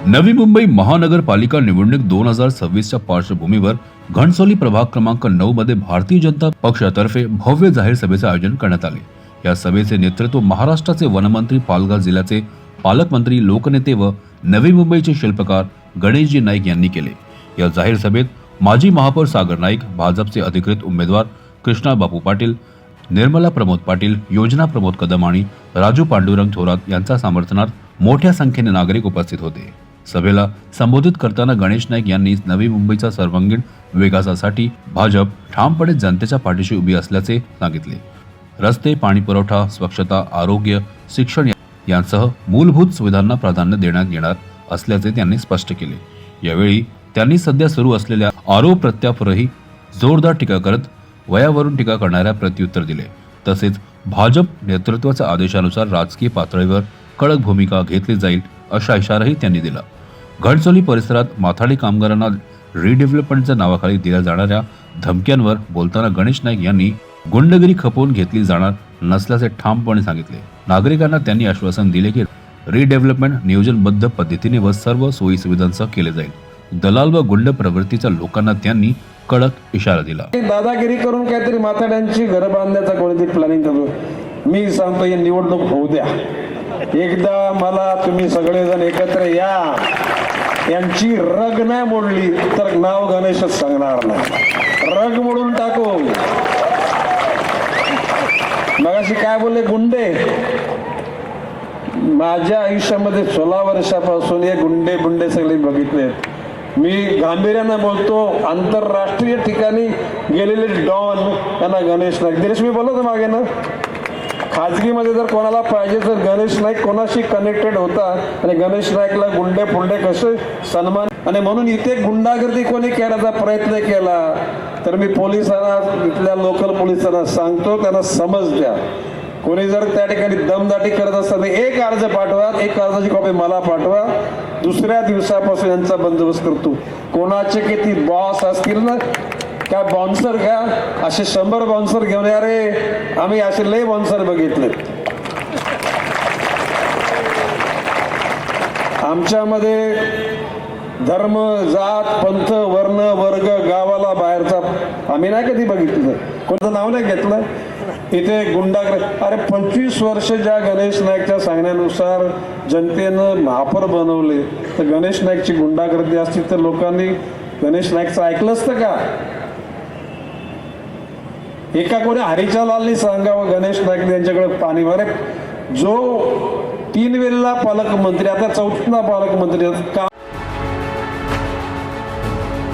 नवी मुंबई महानगरपालिका निवडणूक 2026च्या पार्श्वभूमीवर घणसोली प्रभाग क्रमांक 9 मध्ये भारतीय जनता पक्षातर्फे भव्य जाहीर सभेचे आयोजन करण्यात आले। या सभेचे नेतृत्व महाराष्ट्राचे वनमंत्री, पालघर जिल्ह्याचे पालकमंत्री, लोकनेते व नवी मुंबईचे शिल्पकार गणेशजी नाईक यांनी केले। या जाहीर सभेत माजी महापौर सागर नाईक, भाजपचे अधिकृत उमेदवार कृष्णा बापू पाटील, निर्मला प्रमोद पाटील, योजना प्रमोद कदम आणि राजू पांडुरंग थोरात यांच्या समर्थनार्थ मोठ्या संख्येने नागरिक उपस्थित होते। सभेला संबोधित करताना गणेश नाईक यांनी नवी मुंबईचा सर्वांगीण विकासासाठी भाजप ठामपणे जनतेच्या पाठीशी उभी असल्याचे सांगितले। रस्ते, पाणी पुरवठा, स्वच्छता, आरोग्य, शिक्षण यांसह मूलभूत सुविधांना प्राधान्य देण्यात येणार असल्याचे त्यांनी स्पष्ट केले। यावेळी त्यांनी सध्या सुरू असलेल्या आरोप प्रत्यारोपांवरही जोरदार टीका करत वयावरून टीका करणाऱ्या प्रत्युत्तर दिले। तसेच भाजप नेतृत्वाच्या आदेशानुसार राजकीय पातळीवर कडक भूमिका घेतली जाईल असा इशाराही त्यांनी दिला। घणसोली परिसरात माथाडी कामगारांना रिडेव्हलपमेंटच्या नावाखाली दिल्या जाणाऱ्या धमक्यांवर बोलताना गणेश नाईक यांनी गुंडगिरी खपवून घेतली जाणार नसल्याचे ठामपणे सांगितले। नागरिकांना त्यांनी आश्वासन दिले की रिडेव्हलपमेंट नियोजनबद्ध पद्धतीने व सर्व सोयी सुविधांसह केले जाईल। दलाल व गुंड प्रवृत्तीच्या लोकांना त्यांनी कडक इशारा दिला। दादागिरी करून काहीतरी माथाड्यांची घर बांधण्याचा कोणीतरी प्लॅनिंग करतो। मी सांगतो ही निवडणूक होऊ द्या, एकदा मला तुम्ही सगळेजण एकत्र या, यांची रग नाही मोडली तर नाव गणेशच सांगणार नाही। रग मोडून टाकू। मगाशी काय बोलले गुंडे, माझ्या आयुष्यामध्ये 16 वर्षापासून हे गुंडे बुंडे सगळे बघितले। मी गांभीर्यानं बोलतो, आंतरराष्ट्रीय ठिकाणी गेलेले डॉन यांना गणेश नाईक, दिनेश मी बोलतो मागे ना, खाजगीमध्ये जर कोणाला पाहिजे तर गणेश नाईक कोणाशी कनेक्टेड होता आणि गणेश नाईकला गुंडे पुंडे कसे सन्मान, आणि म्हणून इथे गुंडागर्दी कोणी करण्याचा प्रयत्न केला तर मी पोलिसांना, इथल्या लोकल पोलिसांना सांगतो, त्यांना समज द्या। कोणी जर त्या ठिकाणी दमदाटी करत असताना तर एक अर्ज पाठवा, एक अर्जाची कॉपी मला पाठवा, दुसऱ्या दिवसापासून यांचा बंदोबस्त करतो। कोणाचे किती बॉस असतील ना, काय बाउन्सर घ्या, असे 100 बाउन्सर घेऊन या रे, आम्ही असे लय बाउन्सर बघितले। आमच्यामध्ये धर्म, जात, पंथ, वर्ण, वर्ग, गावाला बाहेरचा आम्ही नाही कधी बघितलं, कोणतं नाव नाही घेतलं। इथे गुंडागर्दी, अरे 25 वर्ष ज्या गणेश नाईकच्या सांगण्यानुसार जनतेनं महापौर बनवले, तर गणेश नाईकची गुंडागर्दी असती तर लोकांनी गणेश नाईकचं ऐकलं असतं का? एका कोणी हरीच्या लालनी सांगावं गणेश नाईक यांच्याकडे पाणी भरे, जो 3 वेळेला पालकमंत्री, आता 4था पालकमंत्री, का